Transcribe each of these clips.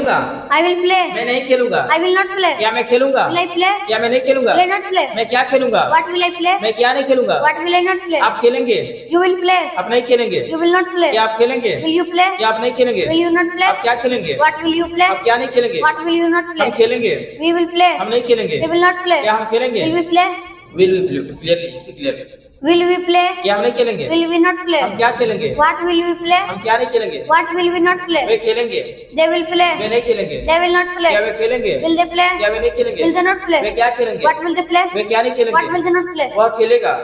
I will play. मैं नहीं खेलूंगा। I will not play. क्या मैं खेलूंगा? Will I play? क्या मैं नहीं खेलूंगा? Will I not play? मैं क्या खेलूंगा? What will I play? मैं क्या नहीं खेलूंगा? What will I not play? आप खेलेंगे? You will play. आप नहीं खेलेंगे? You will not play. क्या आप खेलेंगे? Will you play? क्या आप नहीं खेलेंगे? Will you not play? आप क्या खेलेंगे? What will you play? आप क्या नहीं खेलेंगे? What will you not हम play? खेलेंगे। We will play. हम नहीं खेलेंगे। We will not play. क्या हम खेलेंगे? Will we play? Will we play clearly speak clearly. Will we play? क्या हम नहीं खेलेंगे? Will we not play? हम क्या खेलेंगे? What will we play? हम क्या नहीं खेलेंगे? What will we not play? वे खेलेंगे। They will play. वे नहीं खेलेंगे। They will not play. क्या वे खेलेंगे? Will they play? क्या वे नहीं खेलेंगे? Will they not play? वे क्या खेलेंगे? What will they play? वे क्या नहीं What will खेलेंगे? they not play? वह खेलेगा।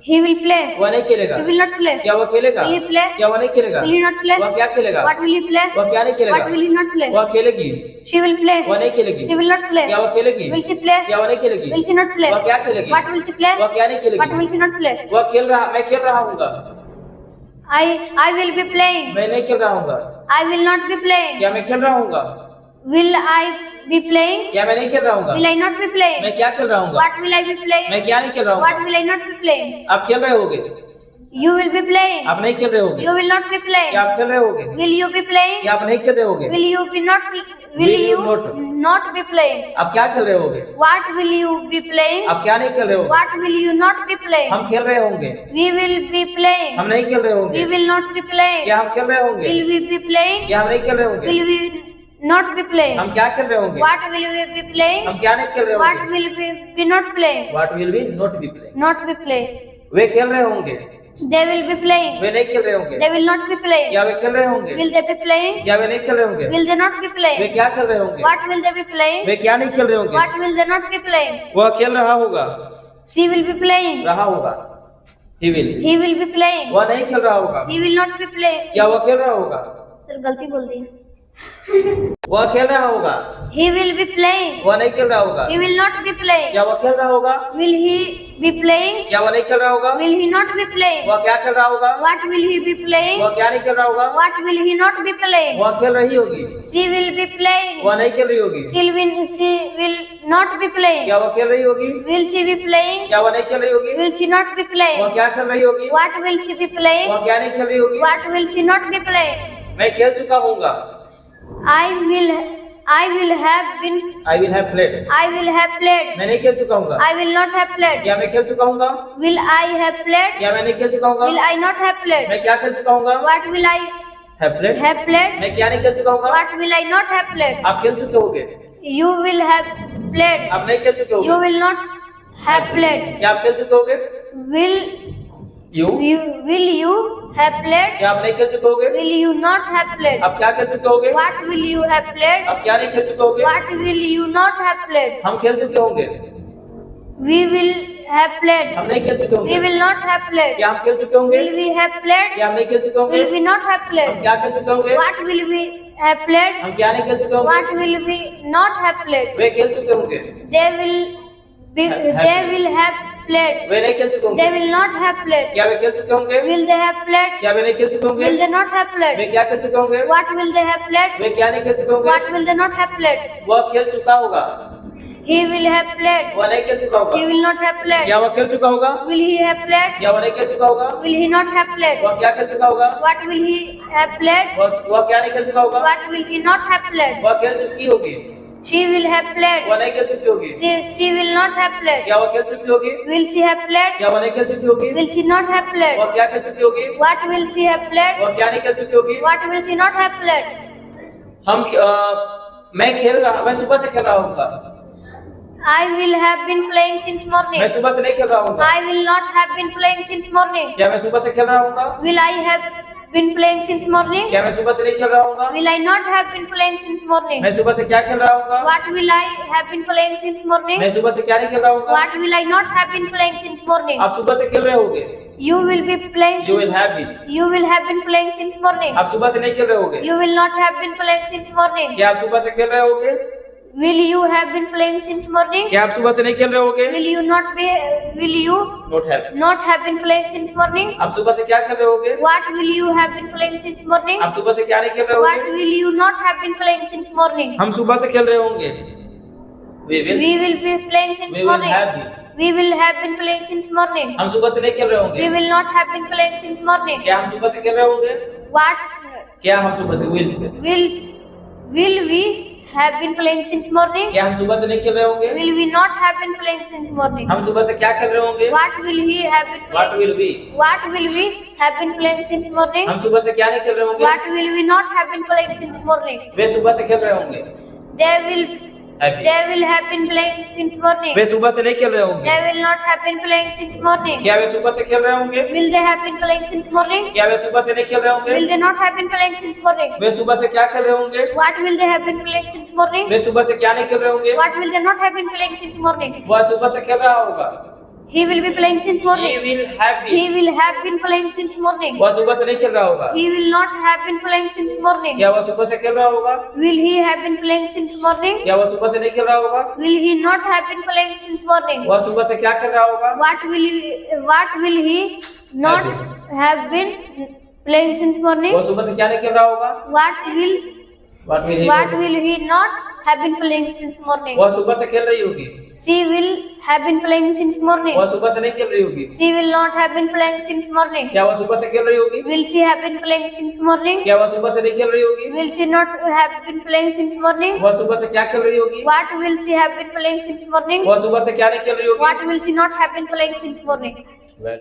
He will play. वह नहीं खेलेगा। He will not play. क्या वह खेलेगा? Will he play? क्या वह नहीं खेलेगा? Will he not play? वह क्या खेलेगा? What will he play? वह क्या नहीं खेलेगा? What will he not play? वह खेलेगी। She will play. वह नहीं खेलेगी। She will not play. क्या वह खेलेगी? Will she play? क्या वह नहीं खेलेगी? Will she not play? वह क्या खेलेगी? What will she play? वह क्या नहीं What खेलेगी? will she not play? वह खेल रहा, मैं खेल रहा हूँगा। I will be playing. मैं नहीं खेल रहा हूँगा। I will not be playing. क्या मैं खेल रहा हूँगा? Will I be playing? क्या मैं नहीं खेल रहा हूँगा? Will I not be playing? मैं क्या खेल रहा हूँगा? What will I be playing? मैं क्या नहीं खेल रहा What हूँगा? will I not be playing? आप खेल रहे होगे। You will be playing. आप नहीं खेल रहे होगे। You will not be playing. क्या आप खेल रहे होगे? Will you be playing? क्या आप नहीं खेल रहे होगे? Will you be not? Will Will you you not be playing? आप क्या खेल रहे होगे? What will you be playing? आप क्या नहीं खेल रहे होगे? What will you not be playing? हम खेल रहे होंगे। We will be playing. हम नहीं खेल रहे We होंगे। will not be playing. क्या हम खेल रहे होंगे? Will we be playing? क्या हम नहीं खेल रहे होंगे? Will we not be playing? हम क्या खेल रहे होंगे? What will we be playing? हम क्या नहीं खेल रहे What होंगे? will we be not playing? What will we not be playing? Not be playing. वे खेल रहे होंगे। They will be playing. वे नहीं खेल रहे होंगे। They will not be playing. क्या वे खेल रहे होंगे? Will they be playing? क्या वे नहीं खेल रहे होंगे? Will they not be way playing? क्या खेल रहे होंगे? What will they be playing? वे क्या नहीं खेल रहे होंगे? What will they not be playing? वह खेल रहा होगा। She will be playing. रहा होगा। He will. He will be playing. वह नहीं खेल रहा होगा। He will not be playing. क्या वह खेल रहा होगा? सर गलती बोल दी। वह खेल रहा होगा। He will be playing. वह नहीं खेल रहा होगा। He will not be playing. क्या वह खेल रहा होगा? Will he be playing? क्या वह नहीं खेल रहा होगा? Will he not be playing? वह क्या खेल रहा होगा? What will he be playing? वह क्या नहीं खेल रहा होगा? What will he not be playing? वह खेल रही होगी। She will be playing. वह नहीं खेल रही होगी। She will not be playing. क्या वह खेल रही होगी? Will she be playing? क्या वह नहीं खेल रही होगी? Will she not be playing? वह क्या खेल रही होगी? What will she be playing? वह क्या नहीं खेल रही होगी? What will she not be playing? मैं खेल चुका हूँगा। I will have been. I will have played. I will have played. मैं नहीं खेल चुका हूँगा। I will not have played. क्या मैं खेल चुका हूँगा? Will I have played? क्या मैं नहीं खेल चुका हूँगा? Will I not have played? मैं क्या खेल चुका हूँगा? What will I Have played. have played? मैं क्या नहीं खेल चुका हूँगा? What will I not have played? आप खेल चुके होगे। You will have played. आप नहीं खेल चुके You होगे। will not have played. क्या आप खेल चुके होगे? Will You. you have played? क्या आप नहीं खेल चुके होगे? Will you not have played? आप क्या खेल चुके होगे? What will you have played? आप क्या नहीं खेल चुके होगे? What will you not have played? हम खेल चुके होंगे। We will have played. हम नहीं खेल चुके We होंगे। will not have played. क्या हम खेल चुके होंगे? Will we have played? क्या हम नहीं खेल चुके होंगे? Will we not have हम played? क्या खेल चुके होंगे? What will we have played? हम क्या नहीं खेल चुके होंगे? What will we not have played? वे खेल चुके होंगे। They will be. They will have played. वे नहीं खेल चुके They होंगे। will not have played. क्या वे खेल चुके होंगे? Will they have played? क्या वे नहीं खेल चुके होंगे? Will they not have way played? क्या खेल चुके होंगे? What will they have played? वे क्या नहीं खेल चुके होंगे? What will they not have played? वह खेल चुका होगा। He will have played. वह नहीं खेल चुका होगा। He will not have played. क्या वह खेल चुका होगा? Will he have played? क्या वह नहीं खेल चुका होगा? Will he not have played? वह क्या खेल चुका होगा? What will he have played? वह क्या नहीं खेल चुका होगा? What will he not have played? वह खेल चुकी होगी। She will have played. वह नहीं खेल चुकी होगी। She will not have played. क्या वह खेल चुकी होगी? Will she have played? क्या वह नहीं खेल चुकी होगी? Will she not have played? वह क्या खेल चुकी होगी? What will she have played? वह क्या नहीं खेल चुकी होगी? What will she not have played? मैं सुबह से खेल रहा हूँगा। I will have been playing since morning. मैं सुबह से नहीं खेल रहा हूँगा। I will not have been playing since morning. क्या मैं सुबह से खेल रहा हूँगा? Will I have been playing since morning? क्या मैं सुबह से नहीं खेल रहा हूँगा? Will I not have been playing since morning? मैं सुबह से क्या खेल रहा हूँगा? What will I have been playing since morning? मैं सुबह से क्या नहीं खेल रहा हूँगा? What will I not have been playing since morning? आप सुबह से खेल रहे होगे। You will be playing. You will have been. You will have been playing since morning. आप सुबह से नहीं खेल रहे होगे। You will not have been playing since morning. क्या आप सुबह से खेल रहे होगे? Will you have been playing since morning? क्या आप सुबह से नहीं खेल रहे होगे? Will you not be? Will you Not have. not have been playing since morning? आप सुबह से क्या खेल रहे होगे? What will you have been playing since morning? आप सुबह से क्या नहीं खेल रहे What होगे? will you not have been playing since morning? हम सुबह से खेल रहे होंगे। We will. We will be playing since We will morning. have been. We will have been playing since morning. हम सुबह से नहीं खेल रहे We होंगे। will not have been playing since morning. क्या हम सुबह से खेल रहे होंगे? What क्या हम सुबह से will से? Will we have been playing since morning? क्या हम सुबह से नहीं खेल रहे होंगे? Will we not have been playing since morning? हम सुबह से क्या खेल रहे होंगे? What will he have been What playing? will we? What will we have been playing since morning? हम सुबह से क्या नहीं खेल रहे होंगे? What will we not have been playing since morning? वे सुबह से खेल रहे होंगे। They will Happy. have been playing since morning. वे सुबह से नहीं खेल रहे होंगे। They will not have been playing since morning. क्या वे सुबह से खेल रहे होंगे? Will they have been playing since morning? क्या वे सुबह से नहीं खेल रहे होंगे? Will they not have been playing since morning? वे सुबह से क्या खेल रहे होंगे? What will they have been playing since morning? वे सुबह से क्या नहीं खेल रहे होंगे? What will they not have been playing since morning? वह सुबह से खेल रहा होगा। He will be playing since He morning. will have been. He will have been playing since morning. वह सुबह से नहीं खेल रहा होगा। He will not have been playing since morning. क्या वह सुबह से खेल रहा होगा? Will he have been playing since morning? क्या वह सुबह से नहीं खेल रहा होगा? Will he not have been playing since morning? वह सुबह से क्या खेल रहा होगा? What will he not have been playing since morning? वह सुबह से क्या नहीं खेल रहा होगा? What will he not have been playing since morning? वह सुबह से खेल रही होगी। She will have been playing since morning. वह सुबह से नहीं खेल रही होगी। She will not have been playing since morning. क्या वह सुबह से खेल रही होगी? Will she have been playing since morning? क्या वह सुबह से नहीं खेल रही होगी? Will she not have been playing since morning? वह सुबह से क्या खेल रही होगी? What will she have been playing since morning? वह सुबह से क्या नहीं खेल रही होगी? What will she not have been playing since morning?